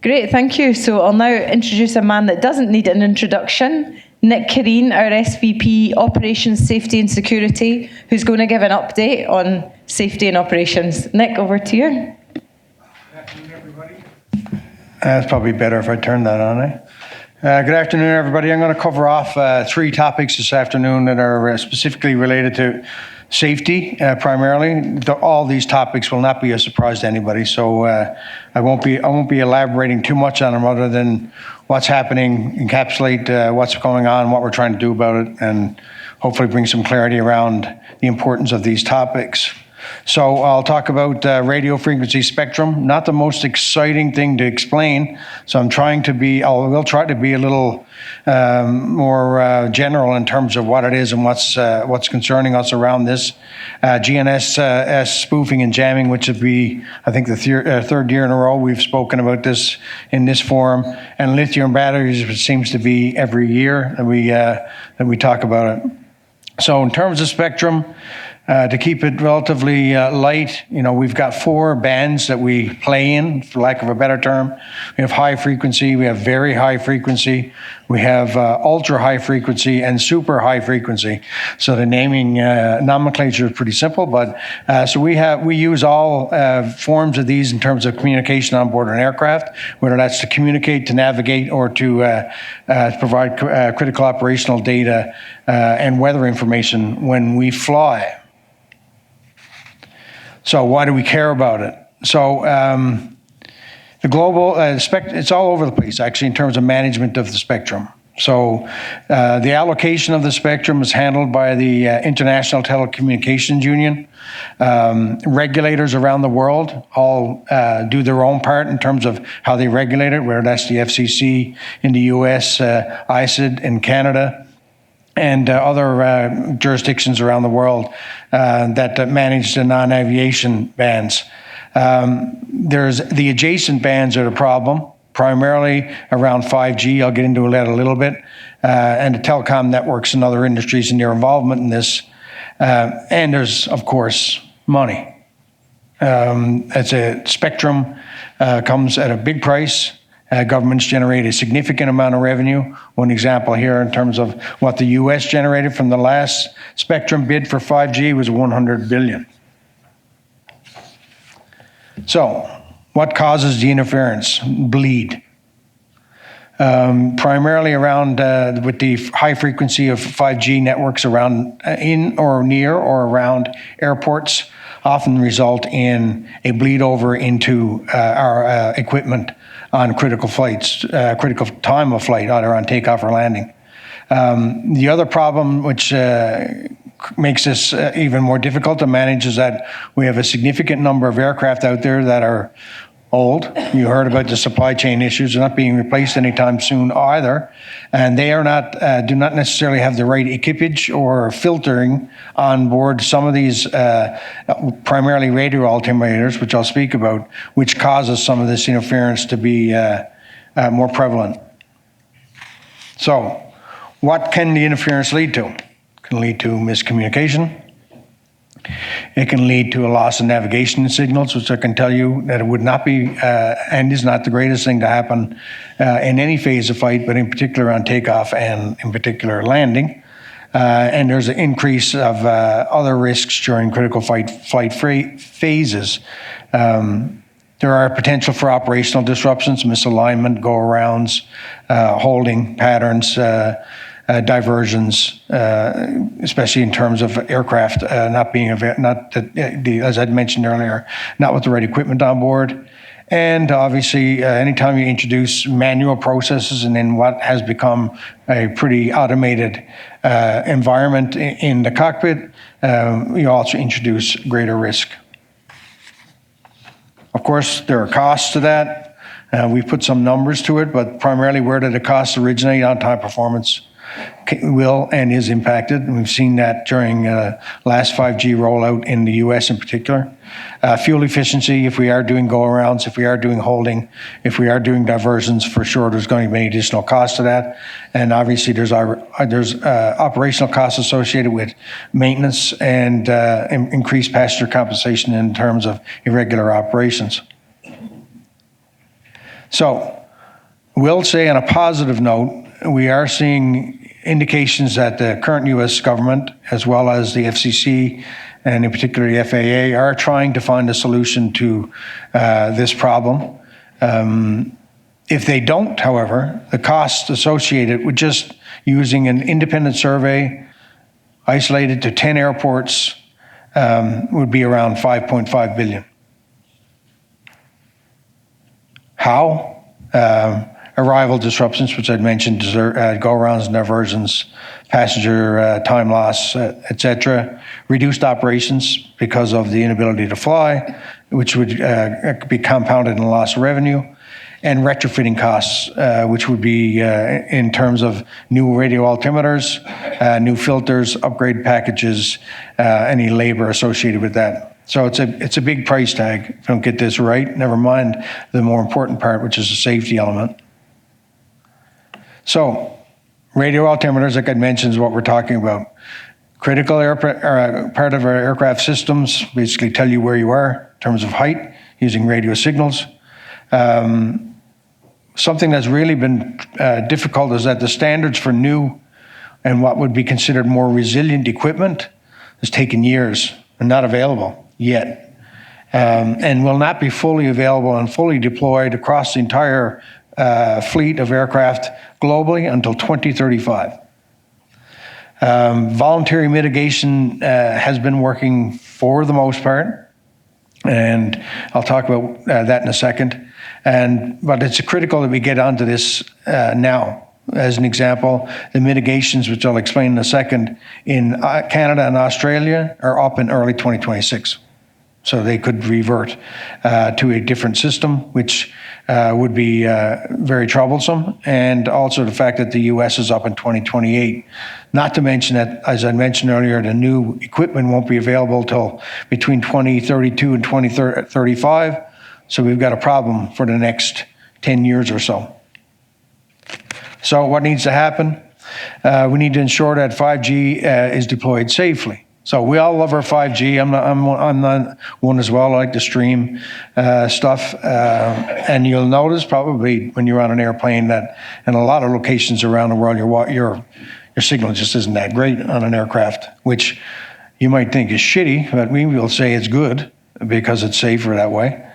Great, thank you. So I'll now introduce a man that doesn't need an introduction, Nick Careen, our SVP Operations, Safety and Security, who's going to give an update on safety and operations. Nick, over to you. Good afternoon, everybody. It's probably better if I turn that on, eh? Good afternoon, everybody. I'm going to cover off three topics this afternoon that are specifically related to safety, primarily. All these topics will not be a surprise to anybody, so I won't be elaborating too much on them other than what's happening, encapsulate what's going on, what we're trying to do about it, and hopefully bring some clarity around the importance of these topics. So I'll talk about radio frequency spectrum, not the most exciting thing to explain. So I will try to be a little more general in terms of what it is and what's concerning us around this. GNSS spoofing and jamming, which would be, I think, the third year in a row we've spoken about this in this forum, and lithium batteries, which seems to be every year that we talk about it. So in terms of spectrum, to keep it relatively light, we've got four bands that we play in, for lack of a better term. We have high frequency, we have very high frequency, we have ultra high frequency, and super high frequency. So the naming nomenclature is pretty simple, but so we use all forms of these in terms of communication on board an aircraft, whether that's to communicate, to navigate, or to provide critical operational data and weather information when we fly. So why do we care about it? So the global it's all over the place, actually, in terms of management of the spectrum. So the allocation of the spectrum is handled by the International Telecommunications Union. Regulators around the world all do their own part in terms of how they regulate it, whether that's the FCC in the US, ICID in Canada, and other jurisdictions around the world that manage the non-aviation bands. There's the adjacent bands are the problem, primarily around 5G. I'll get into that a little bit, and the telecom networks and other industries and their involvement in this. And there's, of course, money. As a spectrum comes at a big price. Governments generate a significant amount of revenue. One example here in terms of what the US generated from the last spectrum bid for 5G was $100 billion. So, what causes the interference? Bleed. Primarily around with the high frequency of 5G networks around in or near or around airports often result in a bleed over into our equipment on critical flights, critical time of flight, either on takeoff or landing. The other problem, which makes this even more difficult to manage, is that we have a significant number of aircraft out there that are old. You heard about the supply chain issues. They're not being replaced anytime soon either. And they are not, do not necessarily have the right equipage or filtering on board some of these primarily radio altimeters, which I'll speak about, which causes some of this interference to be more prevalent. So what can the interference lead to? It can lead to miscommunication. It can lead to a loss of navigation signals, which I can tell you that it would not be and is not the greatest thing to happen in any phase of flight, but in particular on takeoff and in particular landing. And there's an increase of other risks during critical flight phases. There are potential for operational disruptions, misalignment, go-arounds, holding patterns, diversions, especially in terms of aircraft not being as I'd mentioned earlier, not with the right equipment on board. And obviously, anytime you introduce manual processes and in what has become a pretty automated environment in the cockpit, you also introduce greater risk. Of course, there are costs to that. We've put some numbers to it, but primarily where do the costs originate? On-time performance will and is impacted. And we've seen that during last 5G rollout in the US in particular. Fuel efficiency, if we are doing go-arounds, if we are doing holding, if we are doing diversions, for sure there's going to be additional cost to that. And obviously there's operational costs associated with maintenance and increased passenger compensation in terms of irregular operations. So we'll say on a positive note, we are seeing indications that the current U.S. government, as well as the FCC, and in particular the FAA, are trying to find a solution to this problem. If they don't, however, the costs associated with just using an independent survey isolated to 10 airports would be around $5.5 billion. How? Arrival disruptions, which I'd mentioned, go-arounds and diversions, passenger time loss, etc. Reduced operations because of the inability to fly, which would be compounded in loss of revenue, and retrofitting costs, which would be in terms of new radio altimeters, new filters, upgrade packages, any labor associated with that. So it's a big price tag if you don't get this right. Never mind the more important part, which is the safety element. So radio altimeters, like I mentioned, is what we're talking about. Critical part of our aircraft systems basically tell you where you are in terms of height using radio signals. Something that's really been difficult is that the standards for new and what would be considered more resilient equipment has taken years and not available yet, and will not be fully available and fully deployed across the entire fleet of aircraft globally until 2035. Voluntary mitigation has been working for the most part, and I'll talk about that in a second. But it's critical that we get onto this now. As an example, the mitigations, which I'll explain in a second, in Canada and Australia are up in early 2026. So they could revert to a different system, which would be very troublesome. And also the fact that the US is up in 2028. Not to mention that, as I mentioned earlier, the new equipment won't be available till between 2032 and 2035. So we've got a problem for the next 10 years or so. So what needs to happen? We need to ensure that 5G is deployed safely. So we all love our 5G. I'm not one as well. I like to stream stuff. And you'll notice probably when you're on an airplane that in a lot of locations around the world, your signal just isn't that great on an aircraft, which you might think is shitty, but we will say it's good because it's safer that way.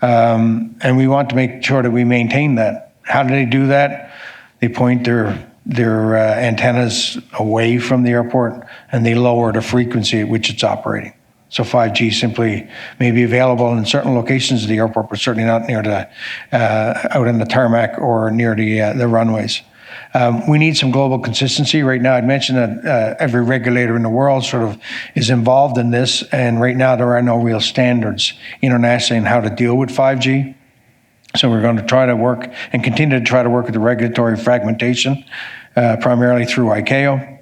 And we want to make sure that we maintain that. How do they do that? They point their antennas away from the airport, and they lower the frequency at which it's operating. So 5G simply may be available in certain locations of the airport, but certainly not near the out in the tarmac or near the runways. We need some global consistency. Right now, I'd mentioned that every regulator in the world sort of is involved in this, and right now there are no real standards internationally on how to deal with 5G. So we're going to try to work and continue to try to work with the regulatory fragmentation, primarily through ICAO.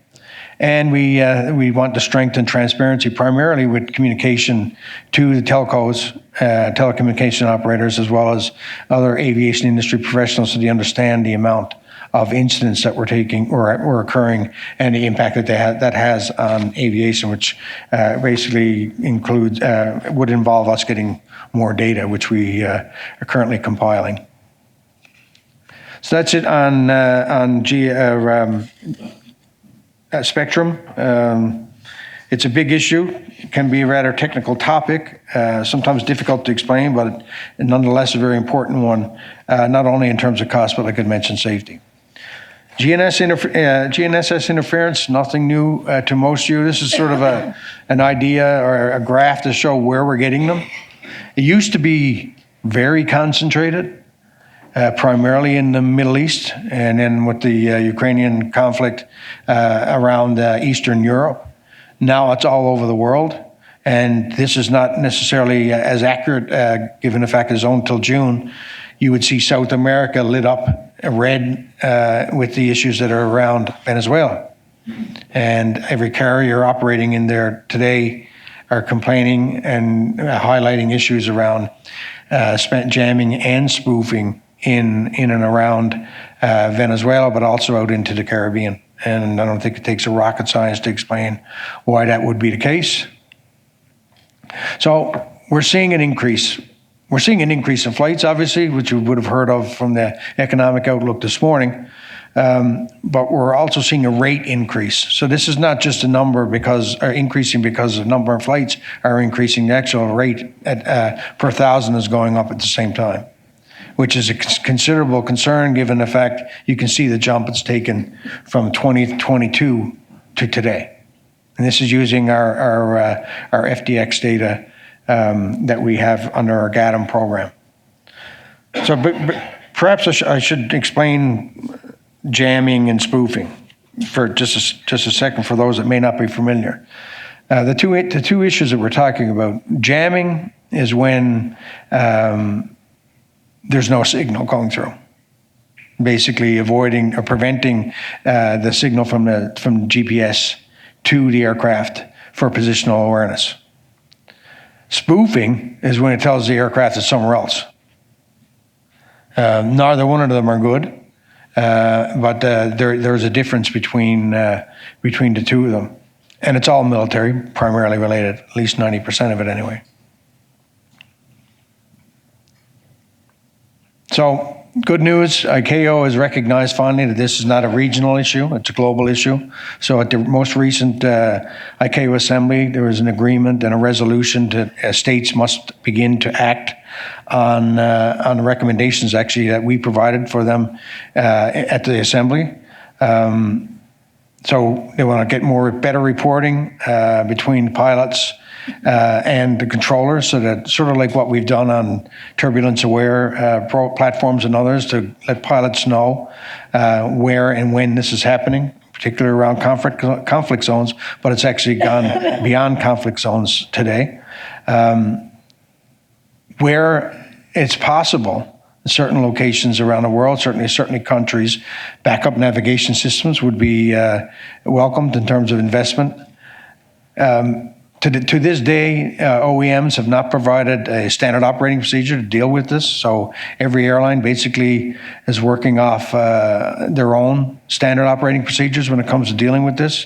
And we want to strengthen transparency primarily with communication to the telcos, telecommunication operators, as well as other aviation industry professionals so they understand the amount of incidents that we're taking or occurring and the impact that that has on aviation, which basically includes, would involve us getting more data, which we are currently compiling. So that's it on spectrum. It's a big issue. It can be a rather technical topic, sometimes difficult to explain, but nonetheless a very important one, not only in terms of cost, but like I mentioned, safety. GNSS interference, nothing new to most of you. This is sort of an idea or a graph to show where we're getting them. It used to be very concentrated, primarily in the Middle East, and then with the Ukrainian conflict around Eastern Europe. Now it's all over the world, and this is not necessarily as accurate, given the fact it's only until June. You would see South America lit up red with the issues that are around Venezuela. And every carrier operating in there today are complaining and highlighting issues around jamming and spoofing in and around Venezuela, but also out into the Caribbean. And I don't think it takes a rocket science to explain why that would be the case. So we're seeing an increase We're seeing an increase in flights, obviously, which you would have heard of from the economic outlook this morning. But we're also seeing a rate increase. So this is not just a number increasing because the number of flights are increasing. The actual rate per thousand is going up at the same time, which is a considerable concern given the fact you can see the jump it's taken from 2022 to today. And this is using our FDX data that we have under our GATM program. So but perhaps I should explain jamming and spoofing for just a second for those that may not be familiar. The two issues that we're talking about, jamming is when there's no signal going through, basically avoiding or preventing the signal from GPS to the aircraft for positional awareness. Spoofing is when it tells the aircraft it's somewhere else. Neither one of them are good, but there's a difference between the two of them. And it's all military, primarily related, at least 90% of it anyway. So, good news, ICAO has recognized finally that this is not a regional issue, it's a global issue. So at the most recent ICAO assembly, there was an agreement and a resolution that states must begin to act on the recommendations actually that we provided for them at the assembly. So they want to get better reporting between pilots and the controllers, so that sort of like what we've done on turbulence aware platforms and others, to let pilots know where and when this is happening, particularly around conflict zones, but it's actually gone beyond conflict zones today. Where it's possible, in certain locations around the world, certainly countries, backup navigation systems would be welcomed in terms of investment. To this day, OEMs have not provided a standard operating procedure to deal with this. So every airline basically is working off their own standard operating procedures when it comes to dealing with this.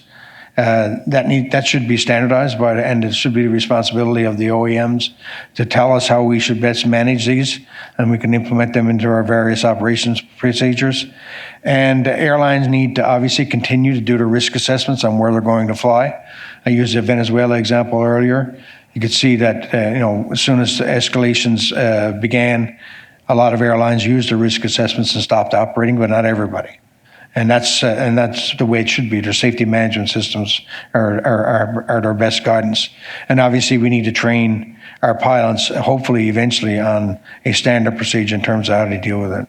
That should be standardized, and it should be the responsibility of the OEMs to tell us how we should best manage these, and we can implement them into our various operations procedures. And airlines need to obviously continue to do the risk assessments on where they're going to fly. I used the Venezuela example earlier. You could see that as soon as the escalations began, a lot of airlines used the risk assessments and stopped operating, but not everybody. And that's the way it should be. Their safety management systems are their best guidance. And obviously we need to train our pilots, hopefully eventually, on a standard procedure in terms of how to deal with it.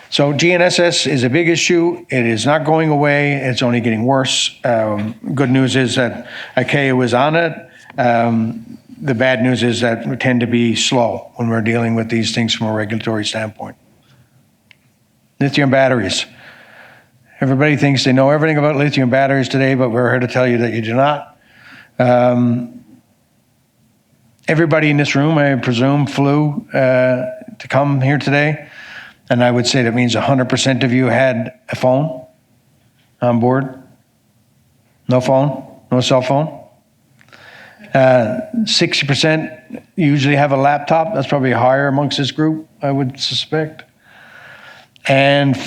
So GNSS is a big issue. It is not going away. It's only getting worse. Good news is that ICAO is on it. The bad news is that we tend to be slow when we're dealing with these things from a regulatory standpoint. Lithium batteries. Everybody thinks they know everything about lithium batteries today, but we're here to tell you that you do not. Everybody in this room, I presume, flew to come here today. And I would say that means 100% of you had a phone on board. No phone, no cell phone. 60% usually have a laptop. That's probably higher amongst this group, I would suspect. And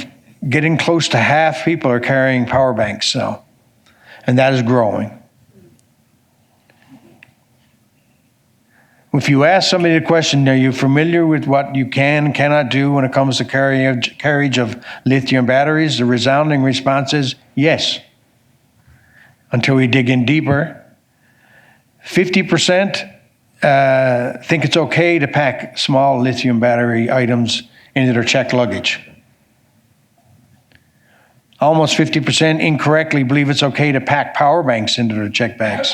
getting close to half people are carrying power banks now. And that is growing. If you ask somebody the question, are you familiar with what you can and cannot do when it comes to carriage of lithium batteries? The resounding response is yes. Until we dig in deeper, 50% think it's okay to pack small lithium battery items into their checked luggage. Almost 50% incorrectly believe it's okay to pack power banks into their checked bags.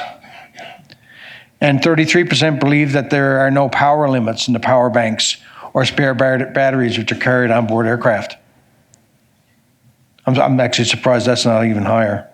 And 33% believe that there are no power limits in the power banks or spare batteries which are carried on board aircraft. I'm actually surprised that's not even higher.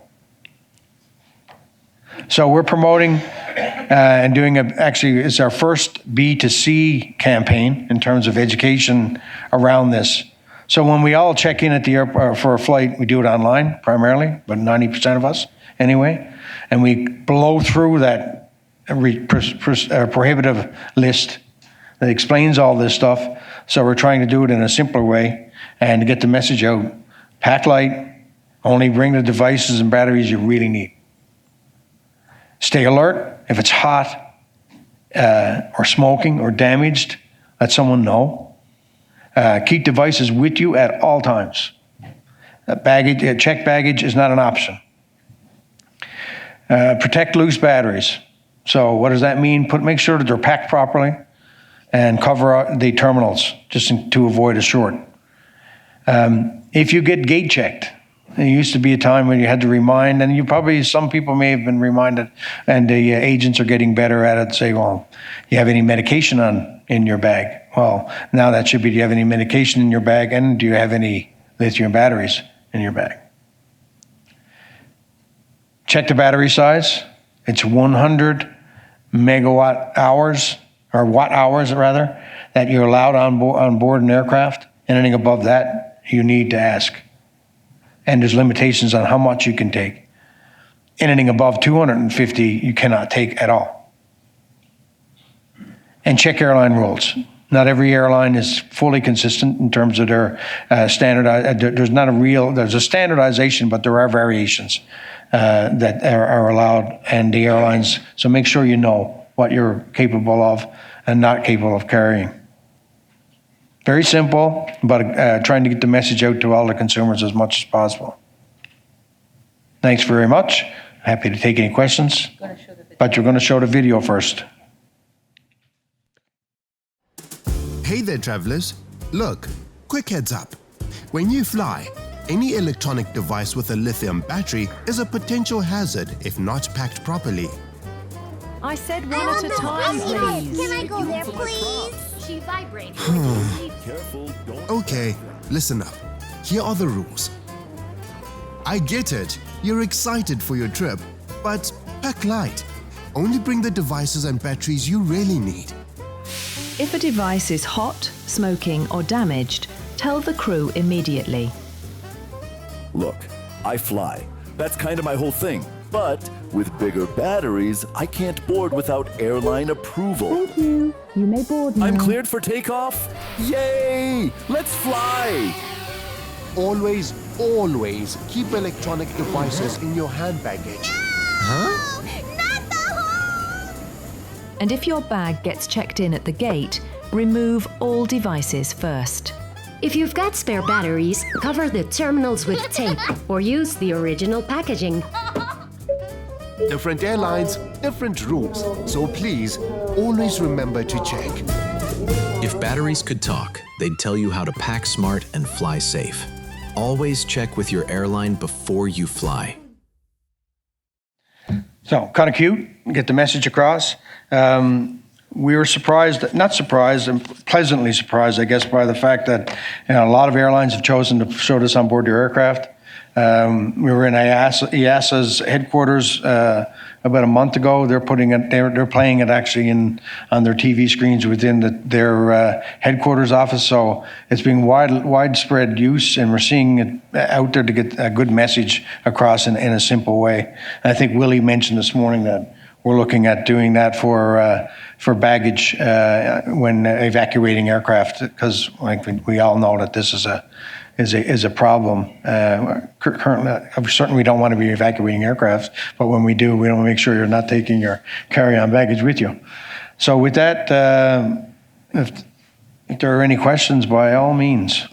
So we're promoting and doing it's our first B2C campaign in terms of education around this. So when we all check in at the airport for a flight, we do it online primarily, but 90% of us anyway, and we blow through that prohibitive list that explains all this stuff. So we're trying to do it in a simpler way and to get the message out. Pack light, only bring the devices and batteries you really need. Stay alert. If it's hot or smoking or damaged, let someone know. Keep devices with you at all times. Checked baggage is not an option. Protect loose batteries. So what does that mean? Make sure that they're packed properly and cover the terminals just to avoid a short. If you get gate checked, there used to be a time when you had to remind, and some people may have been reminded, and the agents are getting better at it, say, well, you have any medication in your bag? Well, now that should be, do you have any medication in your bag, and do you have any lithium batteries in your bag? Check the battery size. It's 100 megawatt hours, or watt hours rather, that you're allowed on board an aircraft. Anything above that, you need to ask. And there's limitations on how much you can take. Anything above 250, you cannot take at all. And check airline rules. Not every airline is fully consistent in terms of their standard. There's a standardization, but there are variations that are allowed, and the airlines. So make sure you know what you're capable of and not capable of carrying. Very simple, but trying to get the message out to all the consumers as much as possible. Thanks very much. Happy to take any questions, but you're going to show the video first. Hey there, travelers. Look, quick heads up. When you fly, any electronic device with a lithium battery is a potential hazard if not packed properly. I said one at a time, please. Can I go there, please? She vibrates. Okay, listen up. Here are the rules. I get it. You're excited for your trip, but pack light. Only bring the devices and batteries you really need. If a device is hot, smoking, or damaged, tell the crew immediately. Look, I fly. That's kind of my whole thing. But with bigger batteries, I can't board without airline approval. Thank you. You may board now. I'm cleared for takeoff? Yay! Let's fly! Always keep electronic devices in your hand baggage. Not the hole! And if your bag gets checked in at the gate, remove all devices first. If you've got spare batteries, cover the terminals with tape or use the original packaging. Different airlines, different rules. So please, always remember to check. If batteries could talk, they'd tell you how to pack smart and fly safe. Always check with your airline before you fly. So, kind of cute, get the message across. We were pleasantly surprised, I guess, by the fact that a lot of airlines have chosen to show this on board their aircraft. We were in EASA's headquarters about a month ago. They're playing it actually on their TV screens within their headquarters office. So it's being widespread use, and we're seeing it out there to get a good message across in a simple way. And I think Willie mentioned this morning that we're looking at doing that for baggage when evacuating aircraft, because we all know that this is a problem. Currently, certainly we don't want to be evacuating aircraft, but when we do, we want to make sure you're not taking your carry-on baggage with you. So with that, if there are any questions, by all means.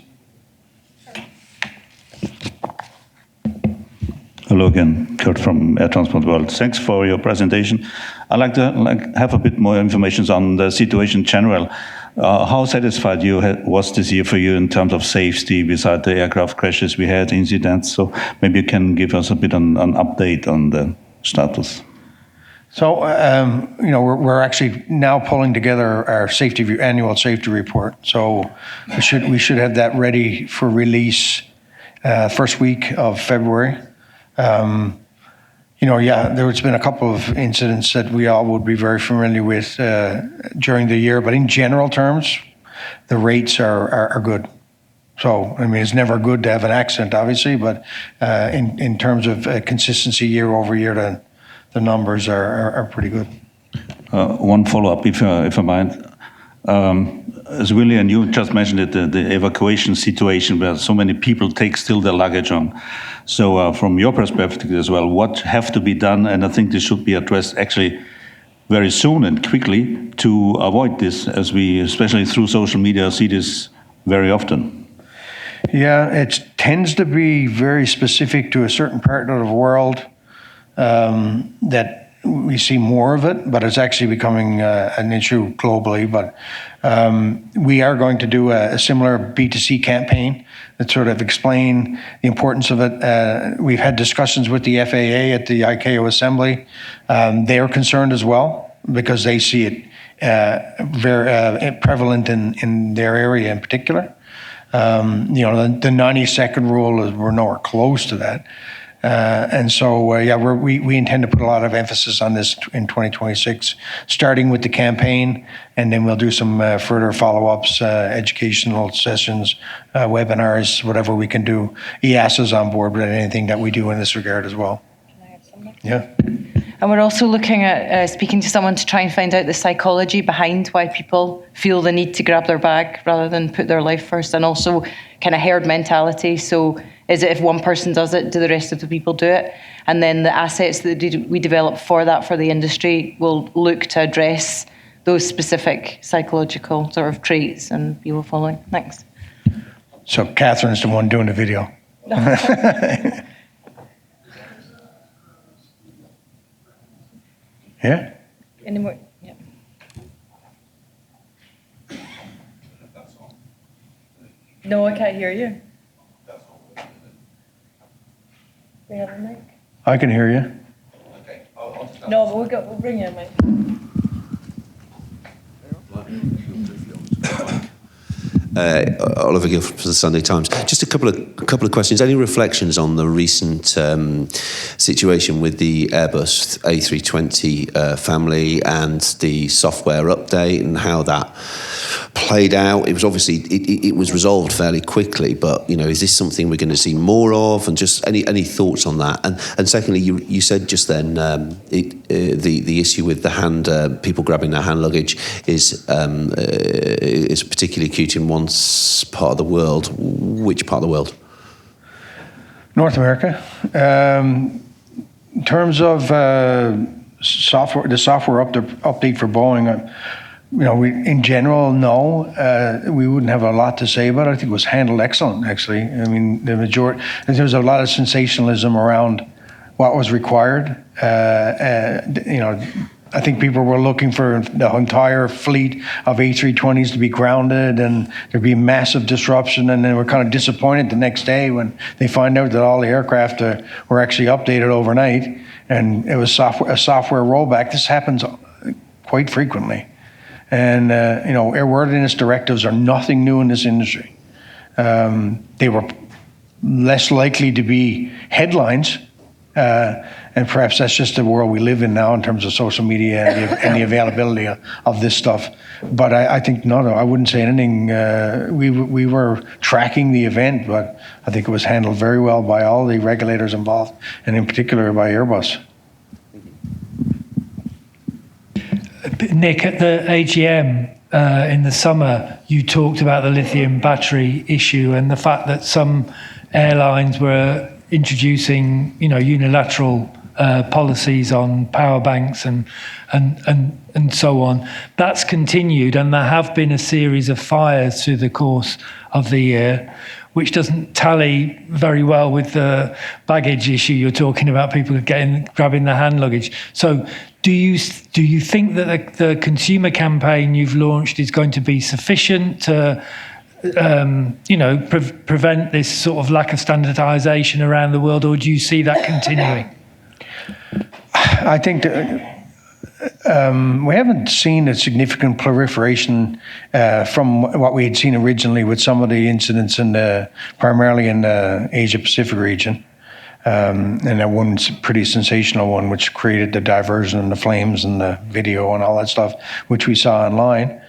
Hello again, Kurt from Air Transport World. Thanks for your presentation. I'd like to have a bit more information on the situation in general. How satisfied was this year for you in terms of safety beside the aircraft crashes we had, incidents? So maybe you can give us a bit an update on the status. So, we're actually now pulling together our annual safety report. So we should have that ready for release first week of February. There's been a couple of incidents that we all would be very familiar with during the year, but in general terms, the rates are good. So, it's never good to have an accident, obviously, but in terms of consistency year over year, the numbers are pretty good. One follow-up, if I might. As Willie and you just mentioned it, the evacuation situation where so many people take still their luggage on. So from your perspective as well, what have to be done? And I think this should be addressed actually very soon and quickly to avoid this, as we, especially through social media, see this very often. Yeah, it tends to be very specific to a certain part of the world that we see more of it, but it's actually becoming an issue globally. But we are going to do a similar B2C campaign that sort of explain the importance of it. We've had discussions with the FAA at the ICAO assembly. They are concerned as well because they see it very prevalent in their area in particular. The 90-second rule is we're nowhere close to that. And so, we intend to put a lot of emphasis on this in 2026, starting with the campaign, and then we'll do some further follow-ups, educational sessions, webinars, whatever we can do. EASA's on board with anything that we do in this regard as well. Can I add something? Yeah. And we're also looking at speaking to someone to try and find out the psychology behind why people feel the need to grab their bag rather than put their life first, and also kind of herd mentality. So is it if one person does it, do the rest of the people do it? And then the assets that we develop for that, for the industry, will look to address those specific psychological sort of traits and people following. Thanks. So Catherine's the one doing the video. Yeah? Any more? Yeah. No, I can't hear you. We have a mic? I can hear you. No, but we'll bring you a mic. Oliver Gill from the Sunday Times. Just a couple of questions. Any reflections on the recent situation with the Airbus A320 family and the software update and how that played out? It was obviously it was resolved fairly quickly, but is this something we're going to see more of? And just any thoughts on that? And secondly, you said just then the issue with the people grabbing their hand luggage is particularly acute in one part of the world. Which part of the world? North America. In terms of software, the software update for Boeing, we in general we wouldn't have a lot to say about it. I think it was handled excellent, actually. I mean, there was a lot of sensationalism around what was required. I think people were looking for the entire fleet of A320s to be grounded and there'd be massive disruption, and they were kind of disappointed the next day when they find out that all the aircraft were actually updated overnight, and it was a software rollback. This happens quite frequently. And, airworthiness directives are nothing new in this industry. They were less likely to be headlines, and perhaps that's just the world we live in now in terms of social media and the availability of this stuff. But I think, no, I wouldn't say anything. We were tracking the event, but I think it was handled very well by all the regulators involved, and in particular by Airbus. Nick, at the AGM in the summer, you talked about the lithium battery issue and the fact that some airlines were introducing, unilateral policies on power banks and so on. That's continued, and there have been a series of fires through the course of the year, which doesn't tally very well with the baggage issue you're talking about, people grabbing their hand luggage. So do you think that the consumer campaign you've launched is going to be sufficient to prevent this sort of lack of standardization around the world, or do you see that continuing? I think that we haven't seen a significant proliferation from what we had seen originally with some of the incidents primarily in the Asia-Pacific region. And that one's a pretty sensational one, which created the diversion and the flames and the video and all that stuff, which we saw online.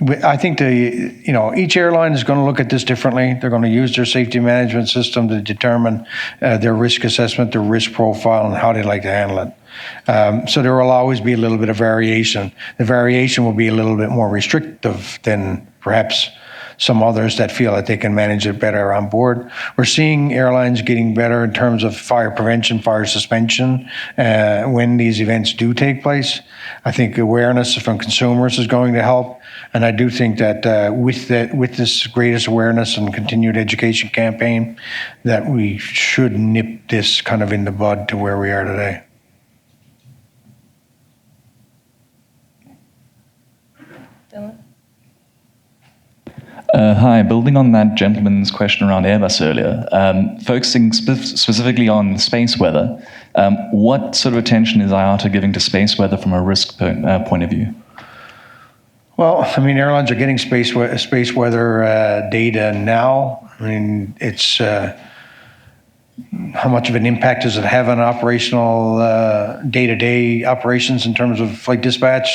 I think each airline is going to look at this differently. They're going to use their safety management system to determine their risk assessment, their risk profile, and how they like to handle it. So there will always be a little bit of variation. The variation will be a little bit more restrictive than perhaps some others that feel that they can manage it better on board. We're seeing airlines getting better in terms of fire prevention, fire suspension when these events do take place. I think awareness from consumers is going to help. And I do think that with this greatest awareness and continued education campaign, that we should nip this kind of in the bud to where we are today. Hi, building on that gentleman's question around Airbus earlier, focusing specifically on space weather, what sort of attention is IATA giving to space weather from a risk point of view? Well, I mean, airlines are getting space weather data now. I mean, it's how much of an impact does it have on operational day-to-day operations in terms of flight dispatch?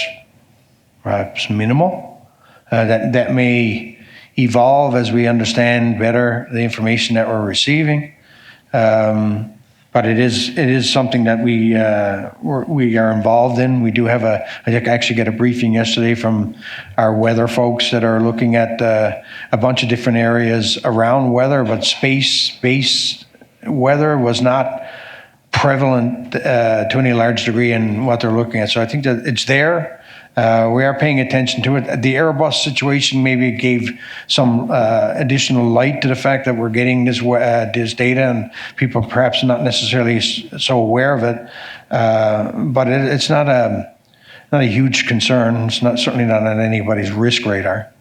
Perhaps minimal. That may evolve as we understand better the information that we're receiving. But it is something that we are involved in. We do have I actually got a briefing yesterday from our weather folks that are looking at a bunch of different areas around weather, but space-based weather was not prevalent to any large degree in what they're looking at. So I think that it's there. We are paying attention to it. The Airbus situation maybe gave some additional light to the fact that we're getting this data, and people perhaps not necessarily so aware of it. But it's not a huge concern. It's certainly not on anybody's risk radar.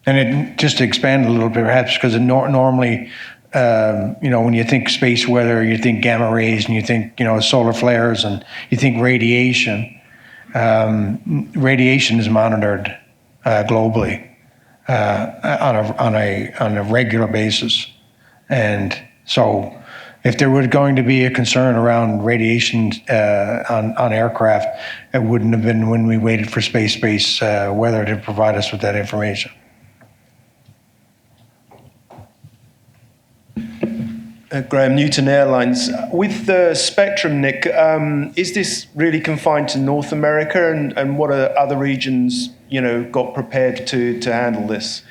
And just to expand a little bit, perhaps, because normally. When you think space weather, you think gamma rays, and you think, solar flares, and you think radiation. Radiation is monitored globally on a regular basis, and so if there was going to be a concern around radiation on aircraft, it wouldn't have been when we waited for space-based weather to provide us with that information. Graham, Newton Airlines. With the spectrum, Nick, is this really confined to North America, and what are other regions, got prepared to handle this?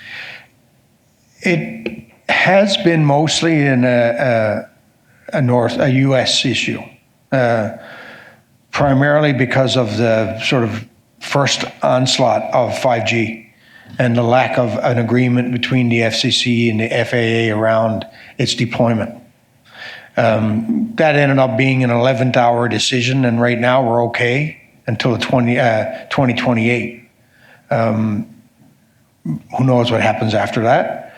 It has been mostly in a U.S. issue, primarily because of the sort of first onslaught of 5G and the lack of an agreement between the FCC and the FAA around its deployment. That ended up being an 11th hour decision, and right now we're okay until 2028. Who knows what happens after that?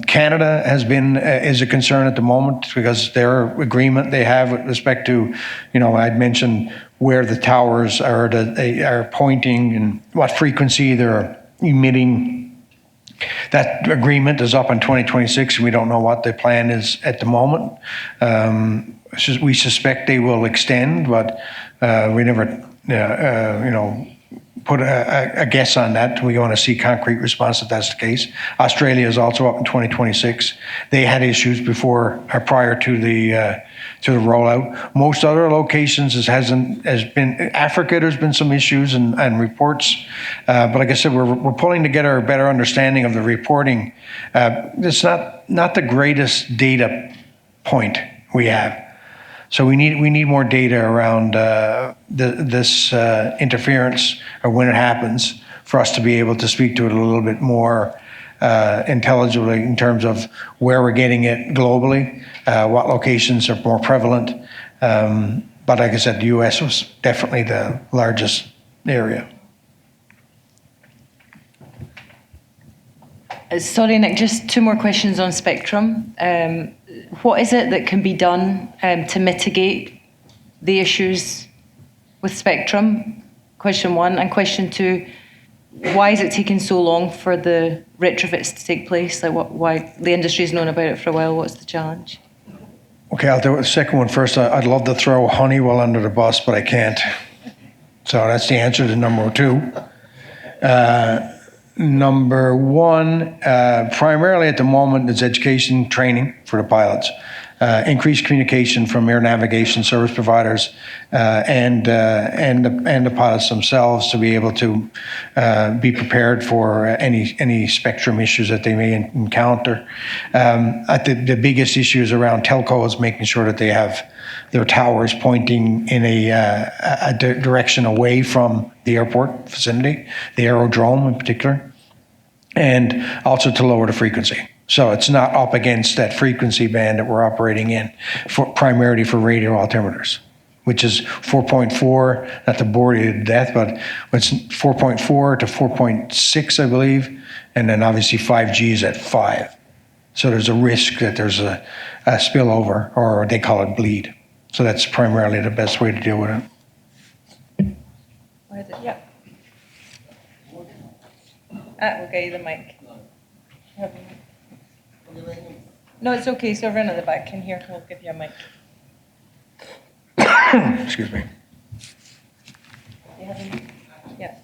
Canada is a concern at the moment because their agreement they have with respect to, I'd mentioned where the towers are pointing and what frequency they're emitting. That agreement is up in 2026, and we don't know what the plan is at the moment. We suspect they will extend, but we never, put a guess on that. We want to see concrete response if that's the case. Australia is also up in 2026. They had issues before or prior to the rollout. Most other locations has been Africa. There's been some issues and reports, but like I said, we're pulling together a better understanding of the reporting. It's not the greatest data point we have. So we need more data around this interference or when it happens for us to be able to speak to it a little bit more intelligibly in terms of where we're getting it globally, what locations are more prevalent. But like I said, the U.S. was definitely the largest area. Sorry, Nick, just two more questions on spectrum. What is it that can be done to mitigate the issues with spectrum? Question one. And question two, why is it taking so long for the retrofits to take place? Why the industry's known about it for a while? What's the challenge? Okay, I'll do the second one first. I'd love to throw Honeywell under the bus, but I can't. So that's the answer to number 2. Number 1, primarily at the moment, is education training for the pilots. Increased communication from air navigation service providers and the pilots themselves to be able to be prepared for any spectrum issues that they may encounter. I think the biggest issue is around telcos, making sure that they have their towers pointing in a direction away from the airport vicinity, the aerodrome in particular, and also to lower the frequency. So it's not up against that frequency band that we're operating in, primarily for radio altimeters, which is 4.4, not to bore you to death, but it's 4.4 to 4.6, I believe, and then obviously 5G is at 5. So there's a risk that there's a spillover, or they call it bleed. So that's primarily the best way to deal with it. Where is it? Yeah. We'll get you the mic. No, it's okay. So everyone at the back can hear. We'll give you a mic. Excuse me. Yeah.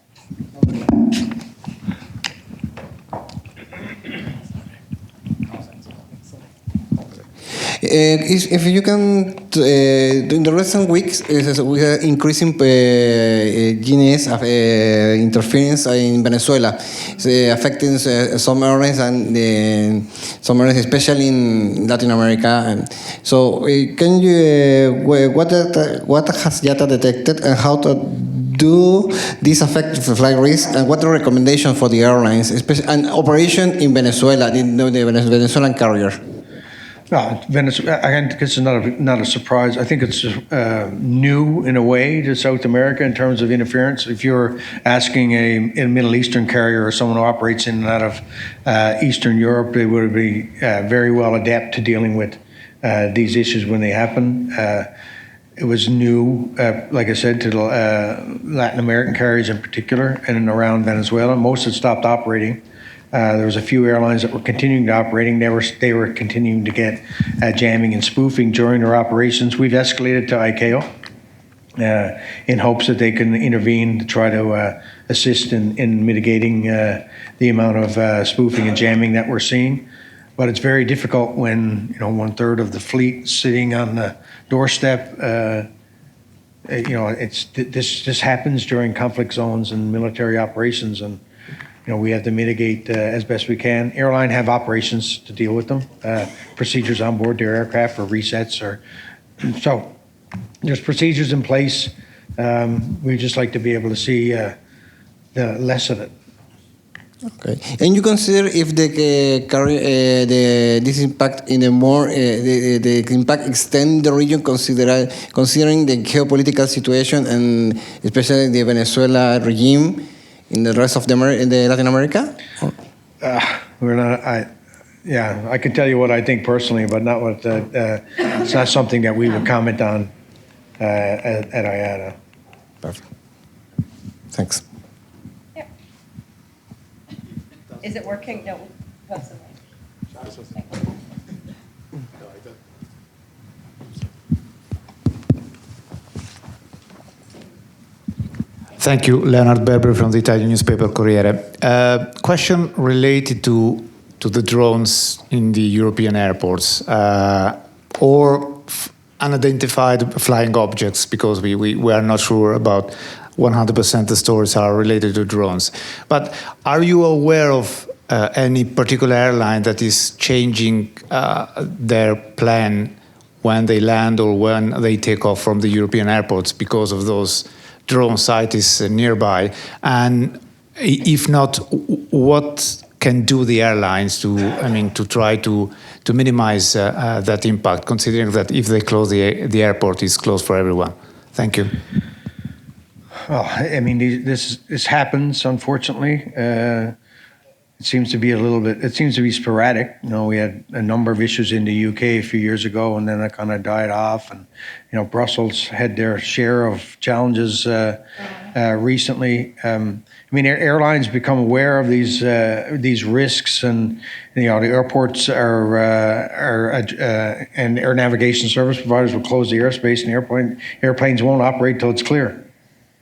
If you can, in the recent weeks, we are increasing GNS interference in Venezuela, affecting some areas and some areas, especially in Latin America. So, can you what has IATA detected and how to do this affect flight risk, and what are the recommendations for the airlines, especially and operation in Venezuela, the Venezuelan carrier? No, Venezuela, I think it's not a surprise. I think it's new in a way to South America in terms of interference. If you're asking a Middle Eastern carrier or someone who operates in and out of Eastern Europe, they would be very well adept to dealing with these issues when they happen. It was new, like I said, to the Latin American carriers in particular, and in around Venezuela. Most had stopped operating. There was a few airlines that were continuing to operating. They were continuing to get jamming and spoofing during their operations. We've escalated to ICAO in hopes that they can intervene to try to assist in mitigating the amount of spoofing and jamming that we're seeing. But it's very difficult when 1/3 of the fleet sitting on the doorstep. This happens during conflict zones and military operations, and we have to mitigate as best we can. Airline have operations to deal with them, procedures on board their aircraft for resets, so there's procedures in place. We just like to be able to see the less of it. Okay, and you consider if this impact in a more the impact extend the region, considering the geopolitical situation and especially the Venezuela regime in the rest of the Latin America? We're not. I can tell you what I think personally, but not what. It's not something that we would comment on at IATA. Perfect. Thanks. Is it working? No. Thank you, Leonard Berber from the Italian newspaper Corriere. Question related to the drones in the European airports or unidentified flying objects, because we are not sure about 100% the stories are related to drones. But are you aware of any particular airline that is changing their plan when they land or when they take off from the European airports because of those drone sites nearby? And if not, what can do the airlines to try to minimize that impact, considering that if they close the airport, it's closed for everyone? Thank you. Well, I mean, this happens, unfortunately. It seems to be sporadic. We had a number of issues in the UK a few years ago, and then it kind of died off. And, Brussels had their share of challenges recently. Airlines become aware of these risks, and, the airports and air navigation service providers will close the airspace, and airplanes won't operate till it's clear.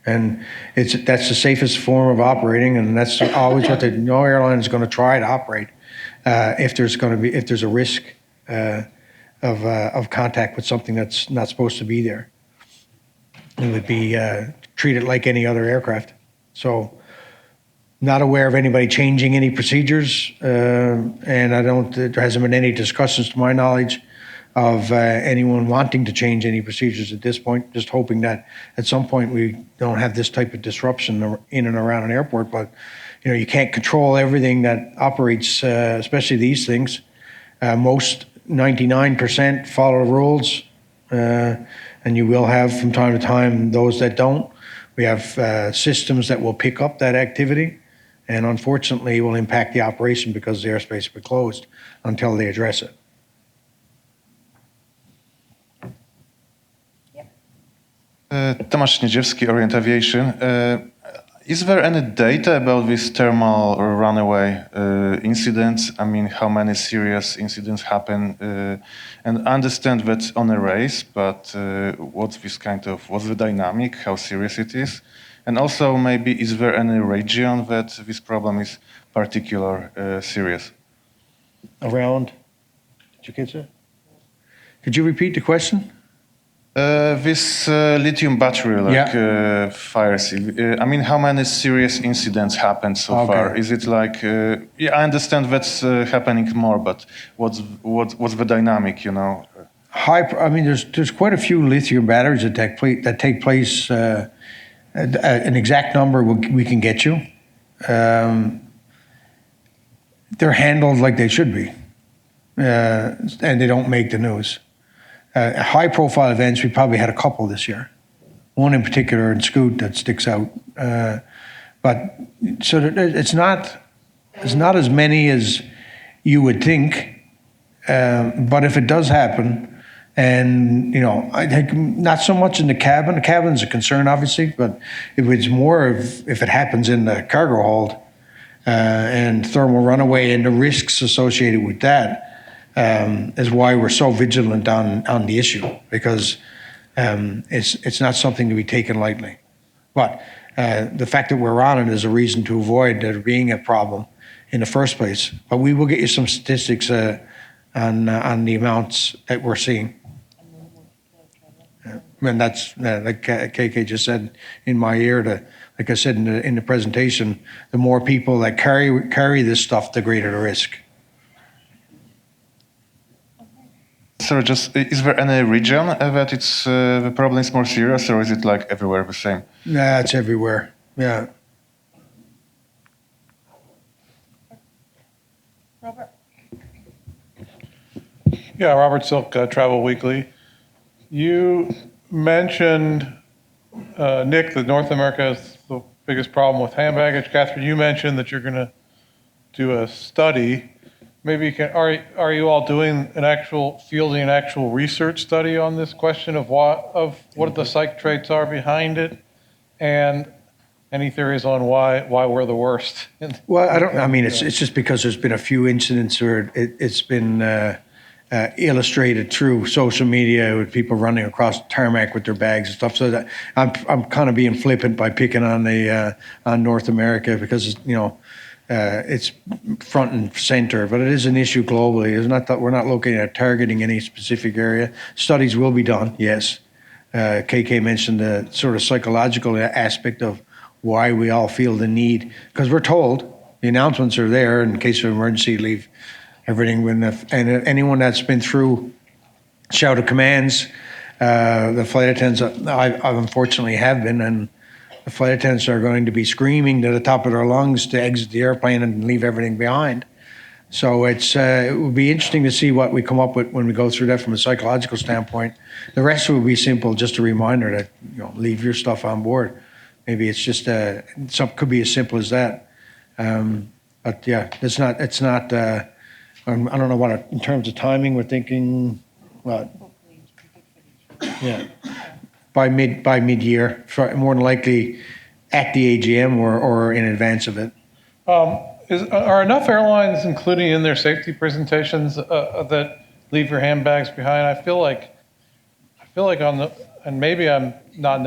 And that's the safest form of operating, and that's always what no airline is going to try to operate if there's a risk of contact with something that's not supposed to be there. It would be treated like any other aircraft. So, not aware of anybody changing any procedures, and there hasn't been any discussions to my knowledge of anyone wanting to change any procedures at this point. Just hoping that at some point we don't have this type of disruption in and around an airport. But you can't control everything that operates, especially these things. Most 99% follow the rules, and you will have from time to time those that don't. We have systems that will pick up that activity, and unfortunately will impact the operation because the airspace will be closed until they address it. Tomasz Niedziewski, Orient Aviation. Is there any data about these thermal runaway incidents? I mean, how many serious incidents happen? And I understand that on a race, but what's the dynamic? How serious it is? And also, maybe, is there any region that this problem is particularly serious? Around? Did you catch that? Could you repeat the question? This lithium battery fires. I mean, how many serious incidents happened so far? Is it like? I understand that's happening more, but what's the dynamic? I mean, there's quite a few lithium batteries that take place. An exact number we can get you. They're handled like they should be, and they don't make the news. High-profile events, we probably had a couple this year. One in particular in Scoot that sticks out. But so it's not as many as you would think. But if it does happen, and I think not so much in the cabin. The cabin's a concern, obviously, but it's more if it happens in the cargo hold and thermal runaway and the risks associated with that. Is why we're so vigilant on the issue, because it's not something to be taken lightly. But the fact that we're on it is a reason to avoid there being a problem in the first place. But we will get you some statistics on the amounts that we're seeing. And that's like KK just said in my ear. Like I said in the presentation, the more people that carry this stuff, the greater the risk. So, is there any region that the problem is more serious, or is it like everywhere the same? Nah, it's everywhere. Yeah. Robert. Yeah, Robert Silk, Travel Weekly. You mentioned, Nick, that North America is the biggest problem with hand baggage. Catherine, you mentioned that you're going to do a study. Maybe you can. Are you all doing fielding an actual research study on this question of what the psych traits are behind it, and any theories on why we're the worst? Well, I mean, it's just because there's been a few incidents where it's been illustrated through social media with people running across the tarmac with their bags and stuff. So that I'm kind of being flippant by picking on North America because it's front and center, but it is an issue globally. It's not that we're not looking at targeting any specific area. Studies will be done, yes. KK mentioned the sort of psychological aspect of why we all feel the need, because we're told the announcements are there in case of emergency, leave everything. And anyone that's been through shout of commands, the flight attendants, I unfortunately have been, and the flight attendants are going to be screaming to the top of their lungs to exit the airplane and leave everything behind. So it will be interesting to see what we come up with when we go through that from a psychological standpoint. The rest will be simple, just a reminder that leave your stuff on board. Maybe it's just could be as simple as that. But yeah, it's not. I don't know what in terms of timing we're thinking. What? Yeah. By mid-year, more than likely at the AGM or in advance of it. Are enough airlines including in their safety presentations that leave your handbags behind? I feel like on the and maybe I'm not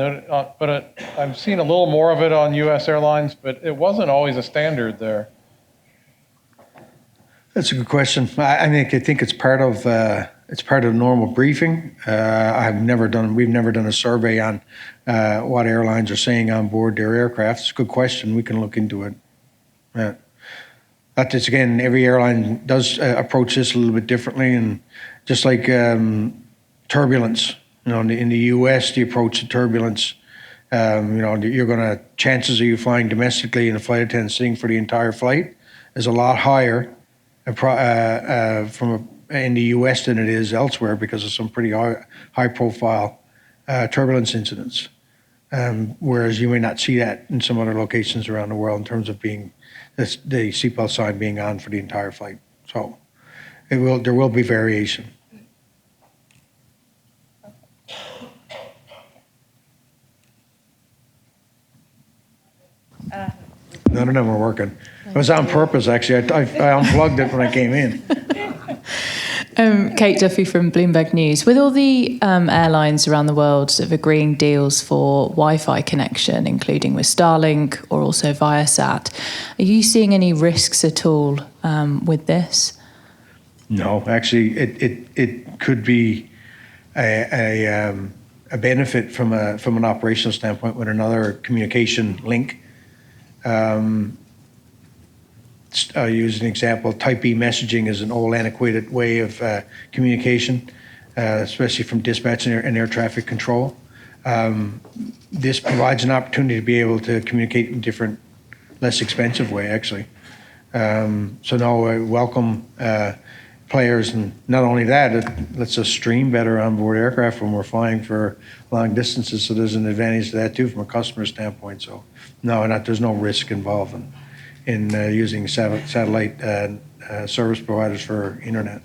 but I've seen a little more of it on U.S. airlines, but it wasn't always a standard there. That's a good question. I think it's part of normal briefing. We've never done a survey on what airlines are saying on board their aircraft. It's a good question. We can look into it. That is, again, every airline does approach this a little bit differently, and just like turbulence, in the U.S., the approach to turbulence, chances of you flying domestically and a flight attendant sitting for the entire flight is a lot higher in the U.S. than it is elsewhere because of some pretty high-profile turbulence incidents. Whereas you may not see that in some other locations around the world in terms of being the seatbelt sign being on for the entire flight. So there will be variation. None of them are working. It was on purpose, actually. I unplugged it when I came in. Kate Duffy from Bloomberg News. With all the airlines around the world sort of agreeing deals for Wi-Fi connection, including with Starlink or also Viasat, are you seeing any risks at all with this? No, actually, it could be a benefit from an operational standpoint with another communication link. I'll use an example. Type B messaging is an old, antiquated way of communication, especially from dispatch and air traffic control. This provides an opportunity to be able to communicate in a different, less expensive way, actually. So no, I welcome players, and not only that, it lets us stream better on board aircraft when we're flying for long distances. So there's an advantage to that too from a customer standpoint. So no, there's no risk involved in using satellite service providers for internet.